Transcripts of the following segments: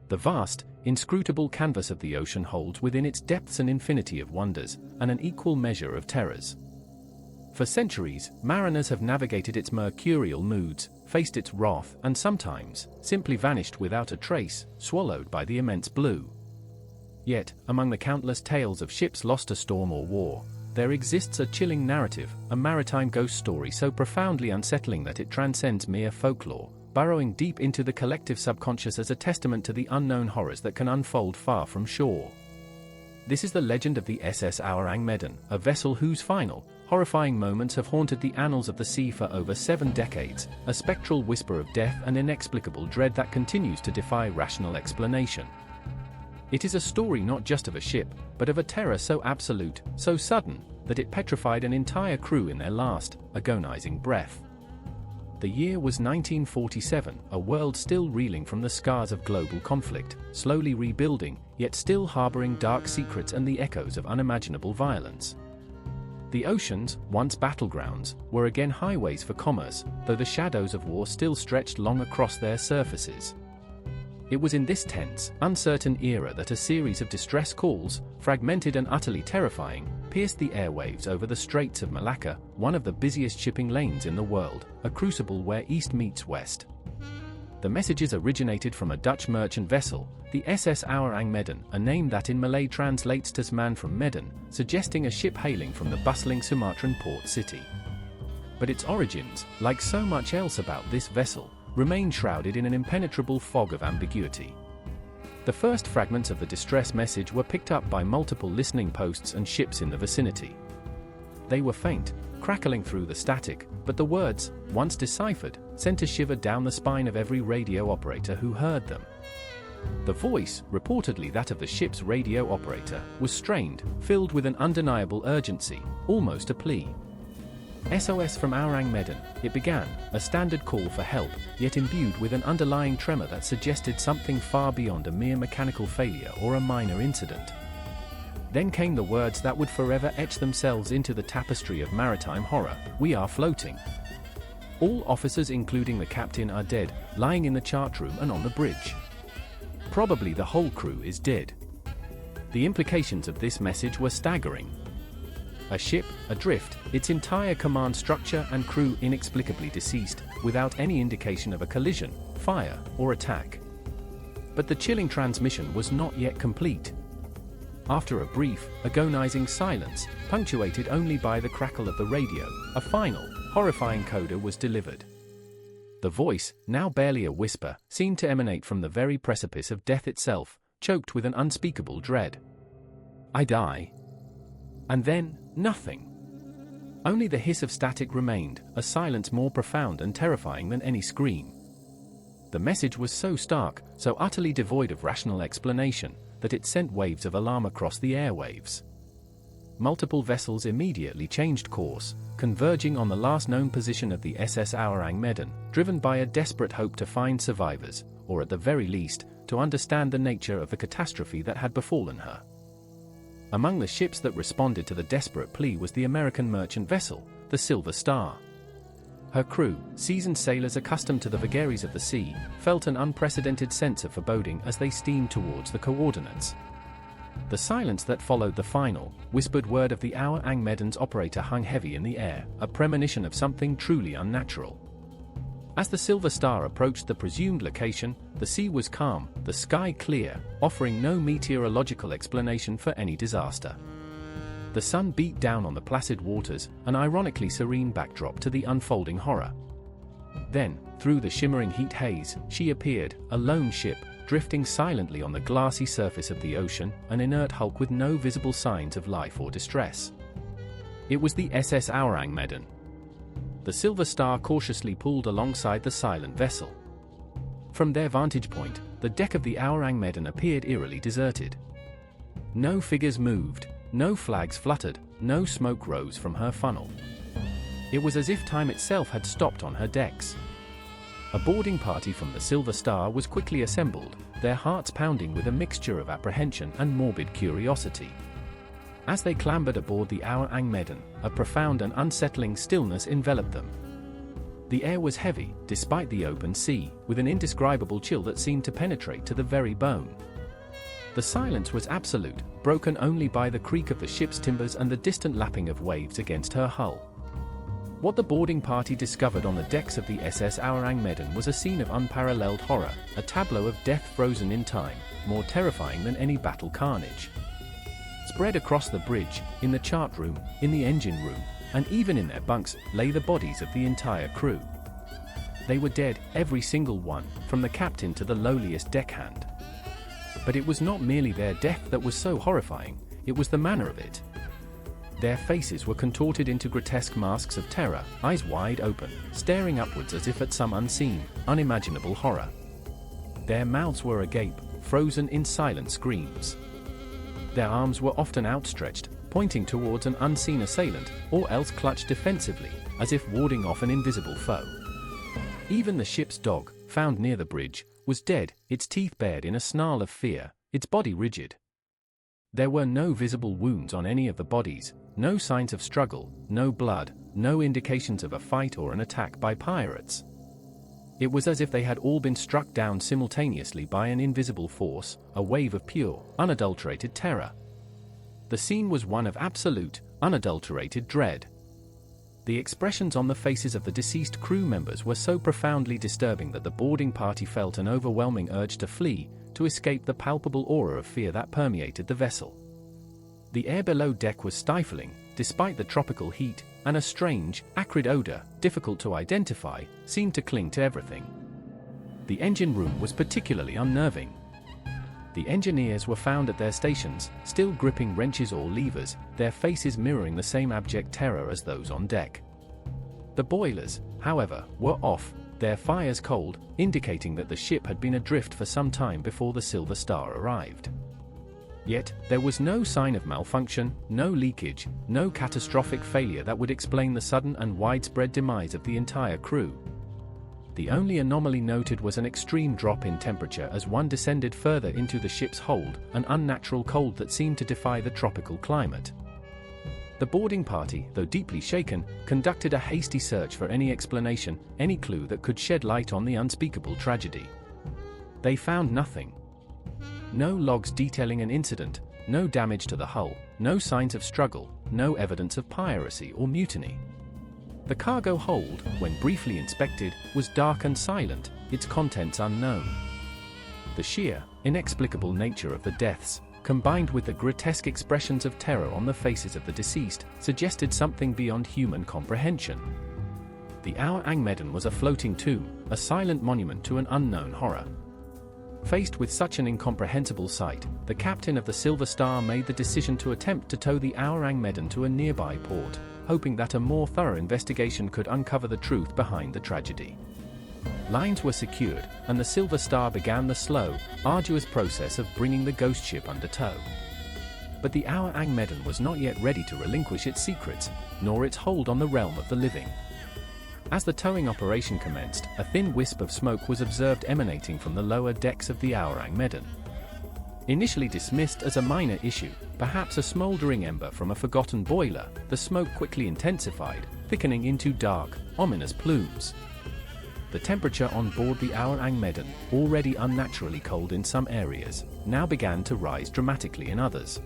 The vast, inscrutable canvas of the ocean holds within its depths an infinity of wonders, and an equal measure of terrors. For centuries, mariners have navigated its mercurial moods, faced its wrath, and sometimes, simply vanished without a trace, swallowed by the immense blue. Yet, among the countless tales of ships lost to storm or war, there exists a chilling narrative, a maritime ghost story so profoundly unsettling that it transcends mere folklore, burrowing deep into the collective subconscious as a testament to the unknown horrors that can unfold far from shore. This is the legend of the SS Ourang Medan, a vessel whose final, horrifying moments have haunted the annals of the sea for over 7 decades, a spectral whisper of death and inexplicable dread that continues to defy rational explanation. It is a story not just of a ship, but of a terror so absolute, so sudden, that it petrified an entire crew in their last, agonizing breath. The year was 1947, a world still reeling from the scars of global conflict, slowly rebuilding, yet still harboring dark secrets and the echoes of unimaginable violence. The oceans, once battlegrounds, were again highways for commerce, though the shadows of war still stretched long across their surfaces. It was in this tense, uncertain era that a series of distress calls, fragmented and utterly terrifying, pierced the airwaves over the Straits of Malacca, one of the busiest shipping lanes in the world, a crucible where east meets west. The messages originated from a Dutch merchant vessel, the SS Ourang Medan, a name that in Malay translates to "man from Medan," suggesting a ship hailing from the bustling Sumatran port city. But its origins, like so much else about this vessel, remain shrouded in an impenetrable fog of ambiguity. The first fragments of the distress message were picked up by multiple listening posts and ships in the vicinity. They were faint, crackling through the static, but the words, once deciphered, sent a shiver down the spine of every radio operator who heard them. The voice, reportedly that of the ship's radio operator, was strained, filled with an undeniable urgency, almost a plea. "SOS from Ourang Medan," it began, a standard call for help, yet imbued with an underlying tremor that suggested something far beyond a mere mechanical failure or a minor incident. Then came the words that would forever etch themselves into the tapestry of maritime horror: "We are floating. All officers including the captain are dead, lying in the chart room and on the bridge. Probably the whole crew is dead." The implications of this message were staggering. A ship, adrift, its entire command structure and crew inexplicably deceased, without any indication of a collision, fire, or attack. But the chilling transmission was not yet complete. After a brief, agonizing silence, punctuated only by the crackle of the radio, a final, horrifying coda was delivered. The voice, now barely a whisper, seemed to emanate from the very precipice of death itself, choked with an unspeakable dread. "I die." And then, nothing. Only the hiss of static remained, a silence more profound and terrifying than any scream. The message was so stark, so utterly devoid of rational explanation, that it sent waves of alarm across the airwaves. Multiple vessels immediately changed course, converging on the last known position of the SS Ourang Medan, driven by a desperate hope to find survivors, or at the very least, to understand the nature of the catastrophe that had befallen her. Among the ships that responded to the desperate plea was the American merchant vessel, the Silver Star. Her crew, seasoned sailors accustomed to the vagaries of the sea, felt an unprecedented sense of foreboding as they steamed towards the coordinates. The silence that followed the final, whispered word of the Ourang Medan's operator hung heavy in the air, a premonition of something truly unnatural. As the Silver Star approached the presumed location, the sea was calm, the sky clear, offering no meteorological explanation for any disaster. The sun beat down on the placid waters, an ironically serene backdrop to the unfolding horror. Then, through the shimmering heat haze, she appeared, a lone ship, drifting silently on the glassy surface of the ocean, an inert hulk with no visible signs of life or distress. It was the SS Ourang Medan. The Silver Star cautiously pulled alongside the silent vessel. From their vantage point, the deck of the Ourang Medan appeared eerily deserted. No figures moved, no flags fluttered, no smoke rose from her funnel. It was as if time itself had stopped on her decks. A boarding party from the Silver Star was quickly assembled, their hearts pounding with a mixture of apprehension and morbid curiosity. As they clambered aboard the Ourang Medan, a profound and unsettling stillness enveloped them. The air was heavy, despite the open sea, with an indescribable chill that seemed to penetrate to the very bone. The silence was absolute, broken only by the creak of the ship's timbers and the distant lapping of waves against her hull. What the boarding party discovered on the decks of the SS Ourang Medan was a scene of unparalleled horror, a tableau of death frozen in time, more terrifying than any battle carnage. Spread across the bridge, in the chart room, in the engine room, and even in their bunks, lay the bodies of the entire crew. They were dead, every single one, from the captain to the lowliest deckhand. But it was not merely their death that was so horrifying, it was the manner of it. Their faces were contorted into grotesque masks of terror, eyes wide open, staring upwards as if at some unseen, unimaginable horror. Their mouths were agape, frozen in silent screams. Their arms were often outstretched, pointing towards an unseen assailant, or else clutched defensively, as if warding off an invisible foe. Even the ship's dog, found near the bridge, was dead, its teeth bared in a snarl of fear, its body rigid. There were no visible wounds on any of the bodies, no signs of struggle, no blood, no indications of a fight or an attack by pirates. It was as if they had all been struck down simultaneously by an invisible force, a wave of pure, unadulterated terror. The scene was one of absolute, unadulterated dread. The expressions on the faces of the deceased crew members were so profoundly disturbing that the boarding party felt an overwhelming urge to flee, to escape the palpable aura of fear that permeated the vessel. The air below deck was stifling, despite the tropical heat, and a strange, acrid odor, difficult to identify, seemed to cling to everything. The engine room was particularly unnerving. The engineers were found at their stations, still gripping wrenches or levers, their faces mirroring the same abject terror as those on deck. The boilers, however, were off, their fires cold, indicating that the ship had been adrift for some time before the Silver Star arrived. Yet, there was no sign of malfunction, no leakage, no catastrophic failure that would explain the sudden and widespread demise of the entire crew. The only anomaly noted was an extreme drop in temperature as one descended further into the ship's hold, an unnatural cold that seemed to defy the tropical climate. The boarding party, though deeply shaken, conducted a hasty search for any explanation, any clue that could shed light on the unspeakable tragedy. They found nothing. No logs detailing an incident, no damage to the hull, no signs of struggle, no evidence of piracy or mutiny. The cargo hold, when briefly inspected, was dark and silent, its contents unknown. The sheer, inexplicable nature of the deaths, combined with the grotesque expressions of terror on the faces of the deceased, suggested something beyond human comprehension. The Ourang Medan was a floating tomb, a silent monument to an unknown horror. Faced with such an incomprehensible sight, the captain of the Silver Star made the decision to attempt to tow the Ourang Medan to a nearby port, hoping that a more thorough investigation could uncover the truth behind the tragedy. Lines were secured, and the Silver Star began the slow, arduous process of bringing the ghost ship under tow. But the Ourang Medan was not yet ready to relinquish its secrets, nor its hold on the realm of the living. As the towing operation commenced, a thin wisp of smoke was observed emanating from the lower decks of the Ourang Medan. Initially dismissed as a minor issue, perhaps a smoldering ember from a forgotten boiler, the smoke quickly intensified, thickening into dark, ominous plumes. The temperature on board the Ourang Medan, already unnaturally cold in some areas, now began to rise dramatically in others.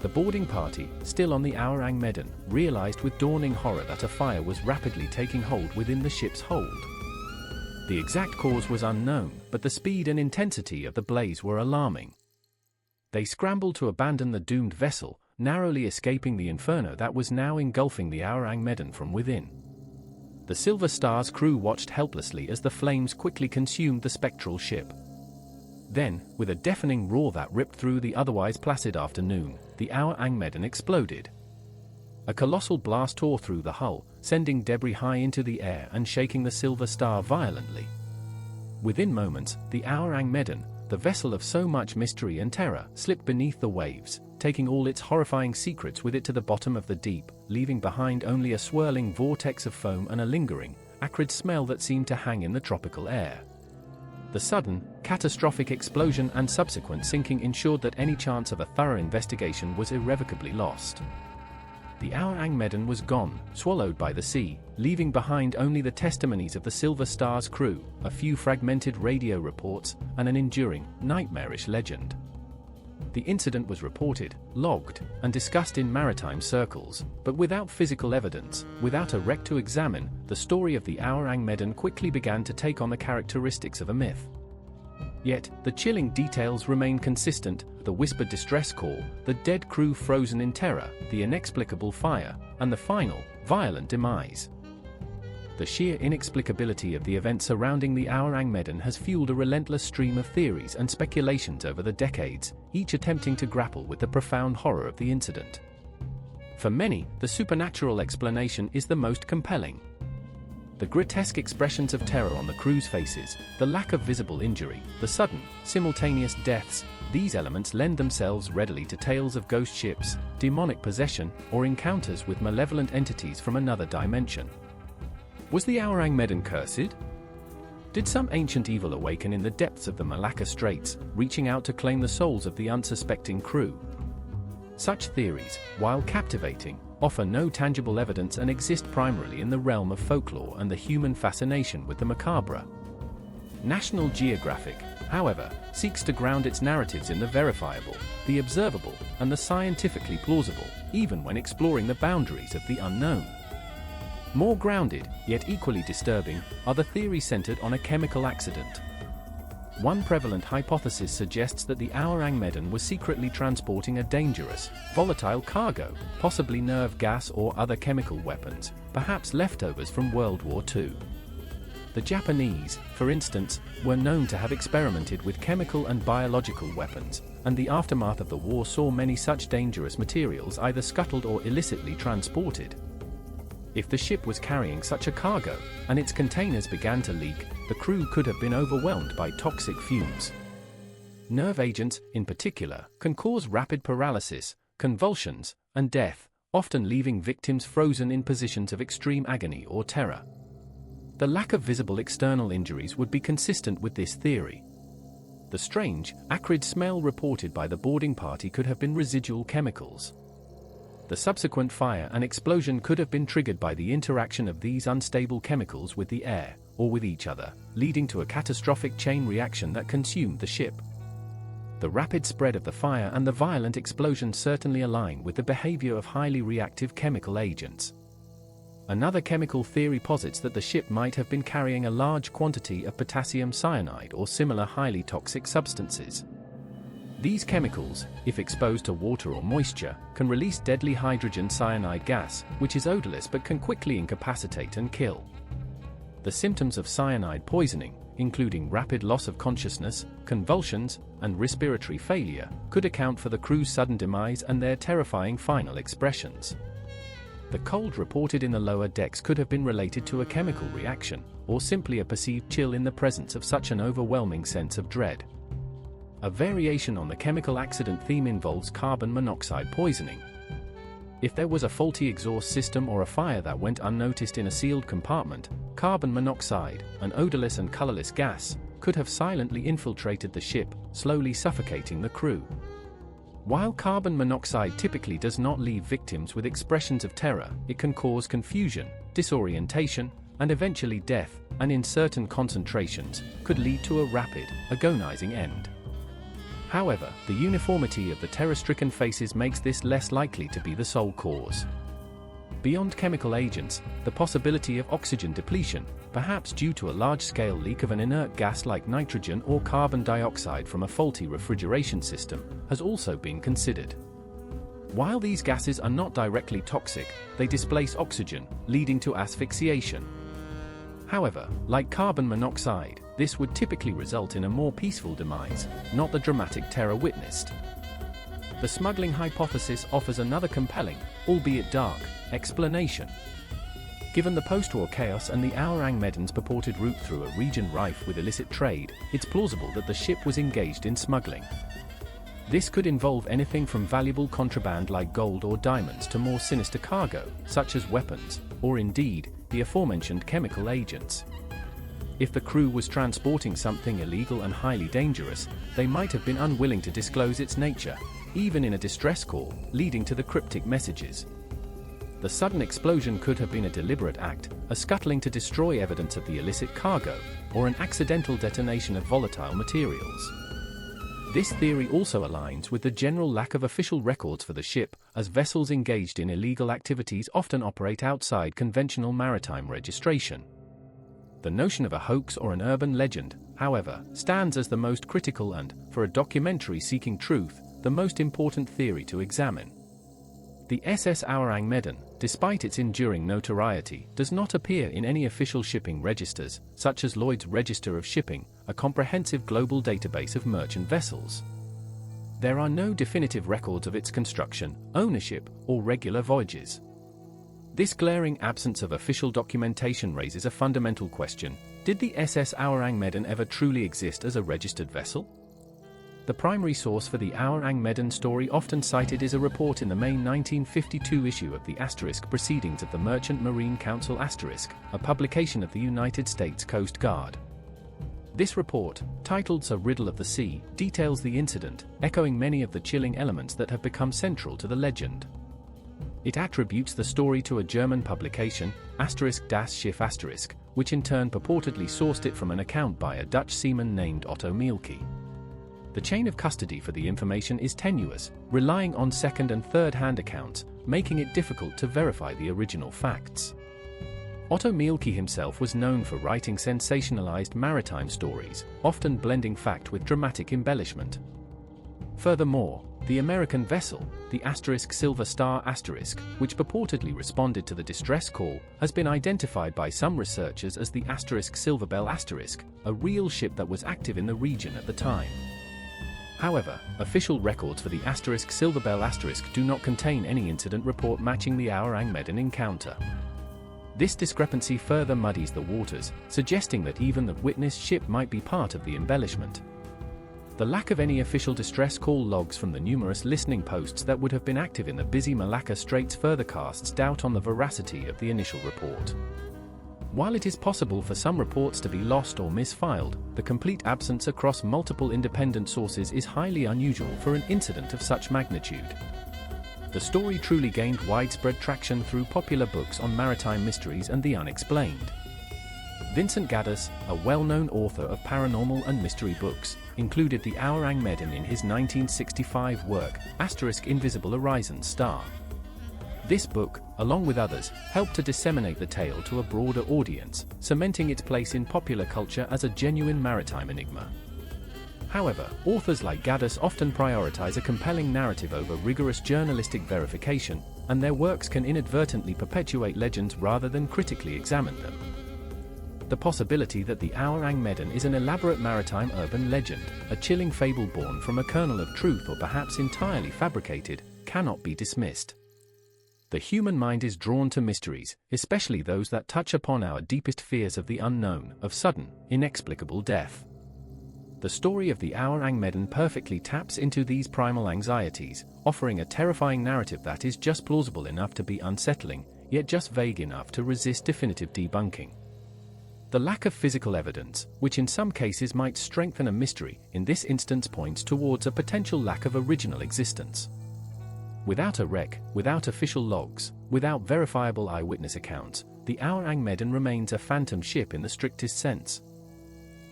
The boarding party, still on the Ourang Medan, realized with dawning horror that a fire was rapidly taking hold within the ship's hold. The exact cause was unknown, but the speed and intensity of the blaze were alarming. They scrambled to abandon the doomed vessel, narrowly escaping the inferno that was now engulfing the Ourang Medan from within. The Silver Star's crew watched helplessly as the flames quickly consumed the spectral ship. Then, with a deafening roar that ripped through the otherwise placid afternoon, the Ourang Medan exploded. A colossal blast tore through the hull, sending debris high into the air and shaking the Silver Star violently. Within moments, the Ourang Medan, the vessel of so much mystery and terror, slipped beneath the waves, taking all its horrifying secrets with it to the bottom of the deep, leaving behind only a swirling vortex of foam and a lingering, acrid smell that seemed to hang in the tropical air. The sudden, catastrophic explosion and subsequent sinking ensured that any chance of a thorough investigation was irrevocably lost. the Ourang Medan was gone, swallowed by the sea, leaving behind only the testimonies of the Silver Star's crew, a few fragmented radio reports, and an enduring, nightmarish legend. The incident was reported, logged, and discussed in maritime circles, but without physical evidence, without a wreck to examine, the story of the Ourang Medan quickly began to take on the characteristics of a myth. Yet, the chilling details remain consistent: the whispered distress call, the dead crew frozen in terror, the inexplicable fire, and the final, violent demise. The sheer inexplicability of the events surrounding the Ourang Medan has fueled a relentless stream of theories and speculations over the decades, each attempting to grapple with the profound horror of the incident. For many, the supernatural explanation is the most compelling. The grotesque expressions of terror on the crew's faces, the lack of visible injury, the sudden, simultaneous deaths, these elements lend themselves readily to tales of ghost ships, demonic possession, or encounters with malevolent entities from another dimension. Was the Ourang Medan cursed? Did some ancient evil awaken in the depths of the Malacca Straits, reaching out to claim the souls of the unsuspecting crew? Such theories, while captivating, offer no tangible evidence and exist primarily in the realm of folklore and the human fascination with the macabre. National Geographic, however, seeks to ground its narratives in the verifiable, the observable, and the scientifically plausible, even when exploring the boundaries of the unknown. More grounded, yet equally disturbing, are the theories centered on a chemical accident. One prevalent hypothesis suggests that the Ourang Medan was secretly transporting a dangerous, volatile cargo, possibly nerve gas or other chemical weapons, perhaps leftovers from World War II. The Japanese, for instance, were known to have experimented with chemical and biological weapons, and the aftermath of the war saw many such dangerous materials either scuttled or illicitly transported. If the ship was carrying such a cargo, and its containers began to leak, the crew could have been overwhelmed by toxic fumes. Nerve agents, in particular, can cause rapid paralysis, convulsions, and death, often leaving victims frozen in positions of extreme agony or terror. The lack of visible external injuries would be consistent with this theory. The strange, acrid smell reported by the boarding party could have been residual chemicals. The subsequent fire and explosion could have been triggered by the interaction of these unstable chemicals with the air, or with each other, leading to a catastrophic chain reaction that consumed the ship. The rapid spread of the fire and the violent explosion certainly align with the behavior of highly reactive chemical agents. Another chemical theory posits that the ship might have been carrying a large quantity of potassium cyanide or similar highly toxic substances. These chemicals, if exposed to water or moisture, can release deadly hydrogen cyanide gas, which is odorless but can quickly incapacitate and kill. The symptoms of cyanide poisoning, including rapid loss of consciousness, convulsions, and respiratory failure, could account for the crew's sudden demise and their terrifying final expressions. The cold reported in the lower decks could have been related to a chemical reaction, or simply a perceived chill in the presence of such an overwhelming sense of dread. A variation on the chemical accident theme involves carbon monoxide poisoning. If there was a faulty exhaust system or a fire that went unnoticed in a sealed compartment, carbon monoxide, an odorless and colorless gas, could have silently infiltrated the ship, slowly suffocating the crew. While carbon monoxide typically does not leave victims with expressions of terror, it can cause confusion, disorientation, and eventually death, and in certain concentrations, could lead to a rapid, agonizing end. However, the uniformity of the terror-stricken faces makes this less likely to be the sole cause. Beyond chemical agents, the possibility of oxygen depletion, perhaps due to a large-scale leak of an inert gas like nitrogen or carbon dioxide from a faulty refrigeration system, has also been considered. While these gases are not directly toxic, they displace oxygen, leading to asphyxiation. However, like carbon monoxide, this would typically result in a more peaceful demise, not the dramatic terror witnessed. The smuggling hypothesis offers another compelling, albeit dark, explanation. Given the post-war chaos and the Ourang Medan's purported route through a region rife with illicit trade, it's plausible that the ship was engaged in smuggling. This could involve anything from valuable contraband like gold or diamonds to more sinister cargo, such as weapons, or indeed, the aforementioned chemical agents. If the crew was transporting something illegal and highly dangerous, they might have been unwilling to disclose its nature, even in a distress call, leading to the cryptic messages. The sudden explosion could have been a deliberate act, a scuttling to destroy evidence of the illicit cargo, or an accidental detonation of volatile materials. This theory also aligns with the general lack of official records for the ship, as vessels engaged in illegal activities often operate outside conventional maritime registration. The notion of a hoax or an urban legend, however, stands as the most critical and, for a documentary seeking truth, the most important theory to examine. The SS Ourang Medan, despite its enduring notoriety, does not appear in any official shipping registers, such as Lloyd's Register of Shipping, a comprehensive global database of merchant vessels. There are no definitive records of its construction, ownership, or regular voyages. This glaring absence of official documentation raises a fundamental question: did the SS Ourang Medan ever truly exist as a registered vessel? The primary source for the Ourang Medan story often cited is a report in the May 1952 issue of the * Proceedings of the Merchant Marine Council *, a publication of the United States Coast Guard. This report, titled A Riddle of the Sea, details the incident, echoing many of the chilling elements that have become central to the legend. It attributes the story to a German publication, *Das Schiff*, which in turn purportedly sourced it from an account by a Dutch seaman named Otto Mielke. The chain of custody for the information is tenuous, relying on second- and third-hand accounts, making it difficult to verify the original facts. Otto Mielke himself was known for writing sensationalized maritime stories, often blending fact with dramatic embellishment. Furthermore, the American vessel, the *Silver Star*, which purportedly responded to the distress call, has been identified by some researchers as the *Silver Bell*, a real ship that was active in the region at the time. However, official records for the *Silver Bell* do not contain any incident report matching the Ourang Medan encounter. This discrepancy further muddies the waters, suggesting that even the witnessed ship might be part of the embellishment. The lack of any official distress call logs from the numerous listening posts that would have been active in the busy Malacca Straits further casts doubt on the veracity of the initial report. While it is possible for some reports to be lost or misfiled, the complete absence across multiple independent sources is highly unusual for an incident of such magnitude. The story truly gained widespread traction through popular books on maritime mysteries and the unexplained. Vincent Gaddis, a well-known author of paranormal and mystery books, included the Ourang Medan in his 1965 work, *Invisible Horizon Star. This book, along with others, helped to disseminate the tale to a broader audience, cementing its place in popular culture as a genuine maritime enigma. However, authors like Gaddis often prioritize a compelling narrative over rigorous journalistic verification, and their works can inadvertently perpetuate legends rather than critically examine them. The possibility that the Ourang Medan is an elaborate maritime urban legend, a chilling fable born from a kernel of truth or perhaps entirely fabricated, cannot be dismissed. The human mind is drawn to mysteries, especially those that touch upon our deepest fears of the unknown, of sudden, inexplicable death. The story of the Ourang Medan perfectly taps into these primal anxieties, offering a terrifying narrative that is just plausible enough to be unsettling, yet just vague enough to resist definitive debunking. The lack of physical evidence, which in some cases might strengthen a mystery, in this instance points towards a potential lack of original existence. Without a wreck, without official logs, without verifiable eyewitness accounts, the Ourang Medan remains a phantom ship in the strictest sense.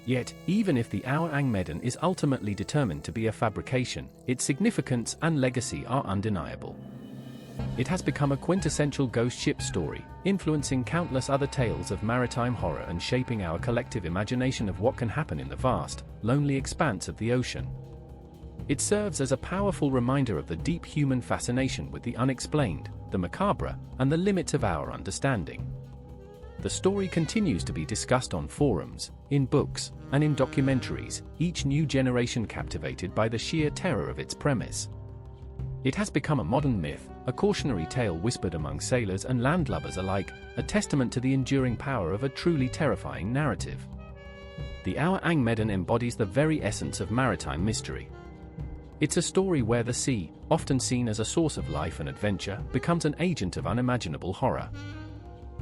Yet, even if the Ourang Medan is ultimately determined to be a fabrication, its significance and legacy are undeniable. It has become a quintessential ghost ship story, influencing countless other tales of maritime horror and shaping our collective imagination of what can happen in the vast, lonely expanse of the ocean. It serves as a powerful reminder of the deep human fascination with the unexplained, the macabre, and the limits of our understanding. The story continues to be discussed on forums, in books, and in documentaries, each new generation captivated by the sheer terror of its premise. It has become a modern myth, a cautionary tale whispered among sailors and landlubbers alike, a testament to the enduring power of a truly terrifying narrative. The Ourang Medan embodies the very essence of maritime mystery. It's a story where the sea, often seen as a source of life and adventure, becomes an agent of unimaginable horror.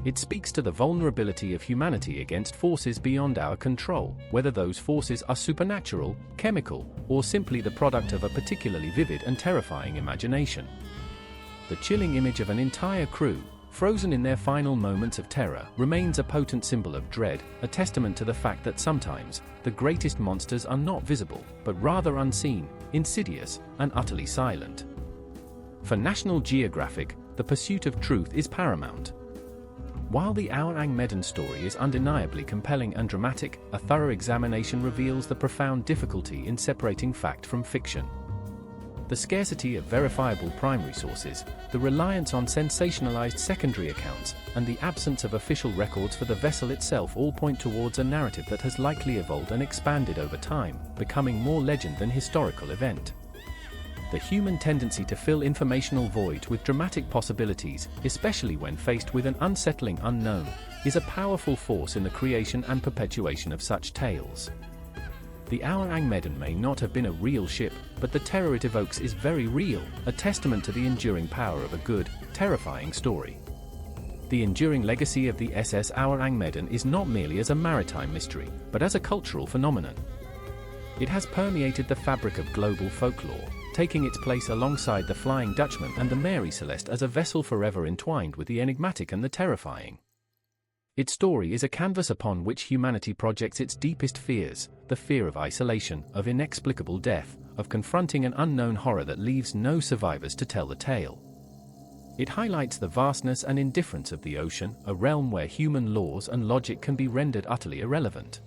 It speaks to the vulnerability of humanity against forces beyond our control, whether those forces are supernatural, chemical, or simply the product of a particularly vivid and terrifying imagination. The chilling image of an entire crew, frozen in their final moments of terror, remains a potent symbol of dread, a testament to the fact that sometimes, the greatest monsters are not visible, but rather unseen, insidious, and utterly silent. For National Geographic, the pursuit of truth is paramount. While the Ourang Medan story is undeniably compelling and dramatic, a thorough examination reveals the profound difficulty in separating fact from fiction. The scarcity of verifiable primary sources, the reliance on sensationalized secondary accounts, and the absence of official records for the vessel itself all point towards a narrative that has likely evolved and expanded over time, becoming more legend than historical event. The human tendency to fill informational voids with dramatic possibilities, especially when faced with an unsettling unknown, is a powerful force in the creation and perpetuation of such tales. The Ourang Medan may not have been a real ship, but the terror it evokes is very real, a testament to the enduring power of a good, terrifying story. The enduring legacy of the SS Ourang Medan is not merely as a maritime mystery, but as a cultural phenomenon. It has permeated the fabric of global folklore, taking its place alongside the Flying Dutchman and the Mary Celeste as a vessel forever entwined with the enigmatic and the terrifying. Its story is a canvas upon which humanity projects its deepest fears, the fear of isolation, of inexplicable death, of confronting an unknown horror that leaves no survivors to tell the tale. It highlights the vastness and indifference of the ocean, a realm where human laws and logic can be rendered utterly irrelevant.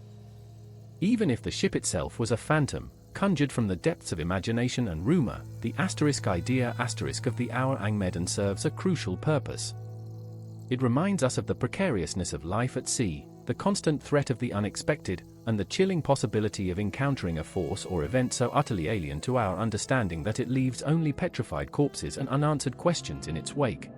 Even if the ship itself was a phantom, conjured from the depths of imagination and rumor, the idea of the Ourang Medan serves a crucial purpose. It reminds us of the precariousness of life at sea, the constant threat of the unexpected, and the chilling possibility of encountering a force or event so utterly alien to our understanding that it leaves only petrified corpses and unanswered questions in its wake.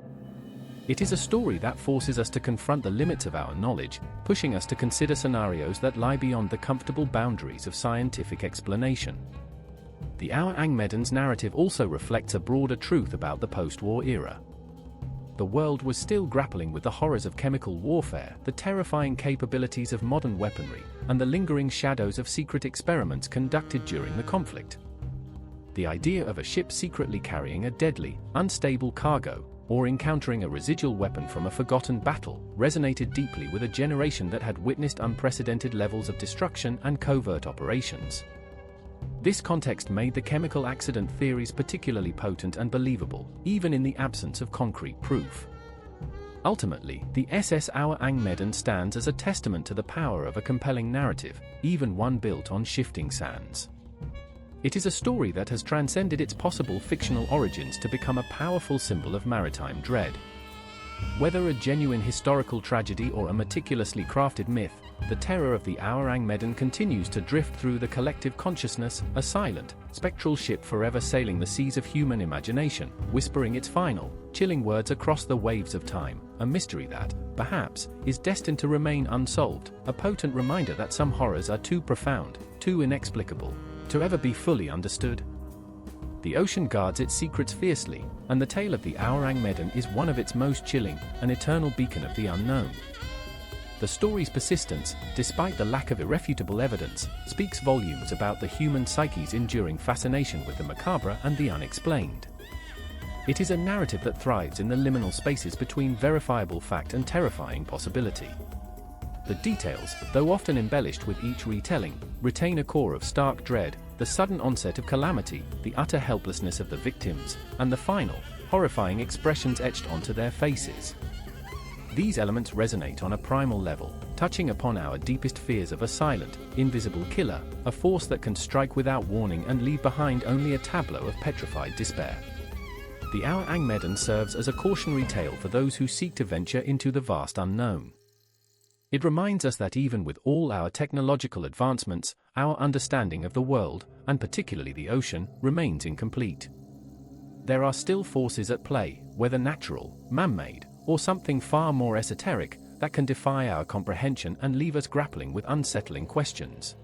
It is a story that forces us to confront the limits of our knowledge, pushing us to consider scenarios that lie beyond the comfortable boundaries of scientific explanation. The Ourang Medan's narrative also reflects a broader truth about the post-war era. The world was still grappling with the horrors of chemical warfare, the terrifying capabilities of modern weaponry, and the lingering shadows of secret experiments conducted during the conflict. The idea of a ship secretly carrying a deadly, unstable cargo, or encountering a residual weapon from a forgotten battle, resonated deeply with a generation that had witnessed unprecedented levels of destruction and covert operations. This context made the chemical accident theories particularly potent and believable, even in the absence of concrete proof. Ultimately, the SS Ourang Medan stands as a testament to the power of a compelling narrative, even one built on shifting sands. It is a story that has transcended its possible fictional origins to become a powerful symbol of maritime dread. Whether a genuine historical tragedy or a meticulously crafted myth, the terror of the Ourang Medan continues to drift through the collective consciousness, a silent, spectral ship forever sailing the seas of human imagination, whispering its final, chilling words across the waves of time, a mystery that, perhaps, is destined to remain unsolved, a potent reminder that some horrors are too profound, too inexplicable, to ever be fully understood. The ocean guards its secrets fiercely, and the tale of the Ourang Medan is one of its most chilling, an eternal beacon of the unknown. The story's persistence, despite the lack of irrefutable evidence, speaks volumes about the human psyche's enduring fascination with the macabre and the unexplained. It is a narrative that thrives in the liminal spaces between verifiable fact and terrifying possibility. The details, though often embellished with each retelling, retain a core of stark dread, the sudden onset of calamity, the utter helplessness of the victims, and the final, horrifying expressions etched onto their faces. These elements resonate on a primal level, touching upon our deepest fears of a silent, invisible killer, a force that can strike without warning and leave behind only a tableau of petrified despair. The Ourang Medan serves as a cautionary tale for those who seek to venture into the vast unknown. It reminds us that even with all our technological advancements, our understanding of the world, and particularly the ocean, remains incomplete. There are still forces at play, whether natural, man-made, or something far more esoteric, that can defy our comprehension and leave us grappling with unsettling questions.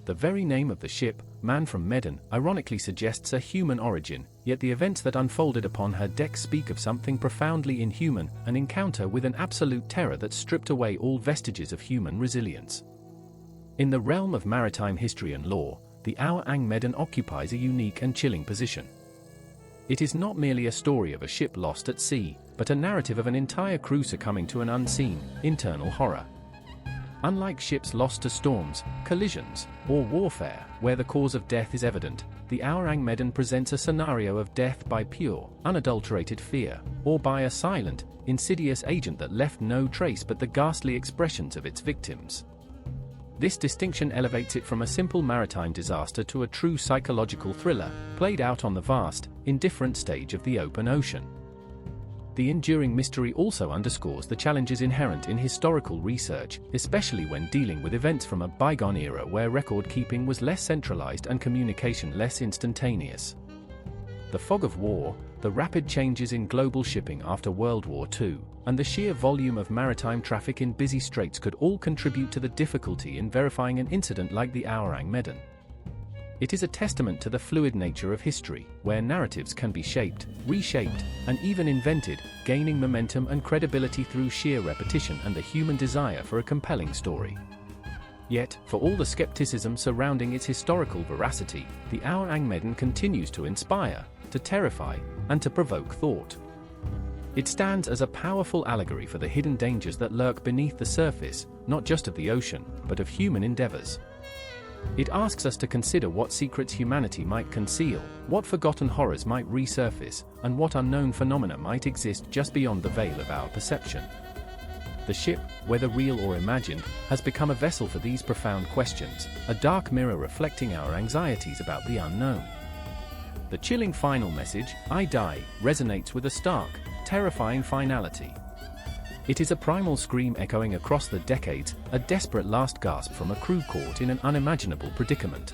The very name of the ship, Man from Medan, ironically suggests a human origin, yet the events that unfolded upon her deck speak of something profoundly inhuman, an encounter with an absolute terror that stripped away all vestiges of human resilience. In the realm of maritime history and lore, the Ourang Medan occupies a unique and chilling position. It is not merely a story of a ship lost at sea, but a narrative of an entire crew succumbing to an unseen, internal horror. Unlike ships lost to storms, collisions, or warfare, where the cause of death is evident, the Ourang Medan presents a scenario of death by pure, unadulterated fear, or by a silent, insidious agent that left no trace but the ghastly expressions of its victims. This distinction elevates it from a simple maritime disaster to a true psychological thriller, played out on the vast, indifferent stage of the open ocean. The enduring mystery also underscores the challenges inherent in historical research, especially when dealing with events from a bygone era where record-keeping was less centralized and communication less instantaneous. The fog of war, the rapid changes in global shipping after World War II, and the sheer volume of maritime traffic in busy straits could all contribute to the difficulty in verifying an incident like the Ourang Medan. It is a testament to the fluid nature of history, where narratives can be shaped, reshaped, and even invented, gaining momentum and credibility through sheer repetition and the human desire for a compelling story. Yet, for all the skepticism surrounding its historical veracity, the Ourang Medan continues to inspire, to terrify, and to provoke thought. It stands as a powerful allegory for the hidden dangers that lurk beneath the surface, not just of the ocean, but of human endeavors. It asks us to consider what secrets humanity might conceal, what forgotten horrors might resurface, and what unknown phenomena might exist just beyond the veil of our perception. The ship, whether real or imagined, has become a vessel for these profound questions, a dark mirror reflecting our anxieties about the unknown. The chilling final message, "I die," resonates with a stark, terrifying finality. It is a primal scream echoing across the decades, a desperate last gasp from a crew caught in an unimaginable predicament.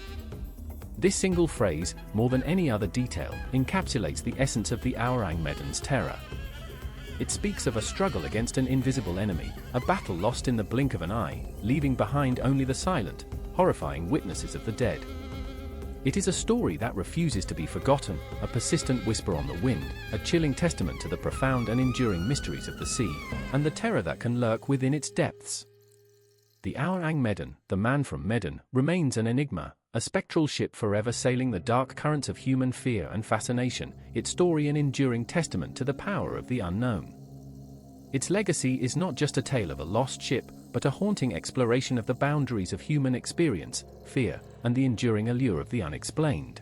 This single phrase, more than any other detail, encapsulates the essence of the Ourang Medan's terror. It speaks of a struggle against an invisible enemy, a battle lost in the blink of an eye, leaving behind only the silent, horrifying witnesses of the dead. It is a story that refuses to be forgotten, a persistent whisper on the wind, a chilling testament to the profound and enduring mysteries of the sea, and the terror that can lurk within its depths. The Ourang Medan, the man from Medan, remains an enigma, a spectral ship forever sailing the dark currents of human fear and fascination, its story an enduring testament to the power of the unknown. Its legacy is not just a tale of a lost ship, but a haunting exploration of the boundaries of human experience, fear, and the enduring allure of the unexplained.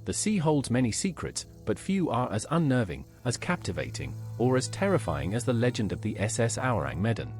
The sea holds many secrets, but few are as unnerving, as captivating, or as terrifying as the legend of the SS Ourang Medan.